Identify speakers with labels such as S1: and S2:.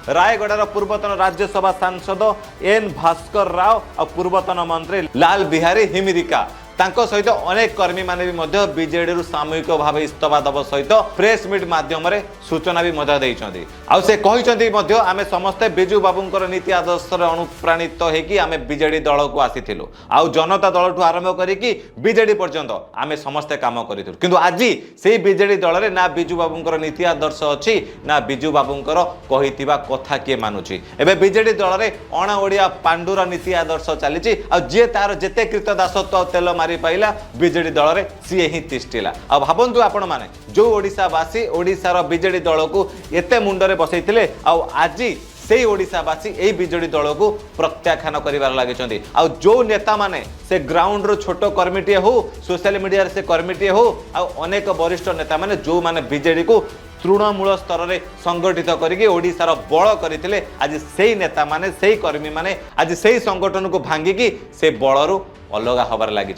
S1: रायगड़ार पूर्वतन राज्यसभा सांसद एन भास्कर राव और पूर्वतन मंत्री लाल बिहारी हिमिरिका तांको सहित अनेक कर्मी माने भी बीजेडी सामूहिक भाव इस्तीफा दब सहित प्रेस मीट माध्यम सूचना भी आमे समस्ते बिजू बाबूंकर नीति आदर्श अनुप्राणित होगी आमे बीजेडी दल को आसीथिलु आउ जनता दल ठू आरंभ करिकी बीजेडी पर्यंत आमे समस्ते काम करिथिलु किंतु आज से बीजेडी दल रे ना बिजू बाबूंकर नीति आदर्श अछि ना बिजू बाबूंकर कहिथिबा कथा के मानुछि एबे बीजेडी दल रे अणा ओडिया पांडुर नीति आदर्श चलीछि आ जे तार जेते कृत दासत्व तेल मारी पाइला बीजेडी दल रे सीए ही तिष्टिला आ भाबंतु आपण माने जो ओडिसावासी ओडिसार बीजेडी दल को एते मुंडरे बसैथिले आ आज से ओडिसावासी ए बीजेडी दल को प्रत्याख्यान करिवार लागिचंती आ जो नेता माने से ग्राउंड रो छोटो कर्मीटिए हो सोशल मीडिया से कर्मीटिए हो आ अनेक वरिष्ठ नेता माने जो माने बीजेडी को तृणमूल स्तर में संगठित करके ओडिशार बल करते आज से नेता माने से कर्मी माने आज से संगठन को भांगिकी से बलरू अलग हबार लगी।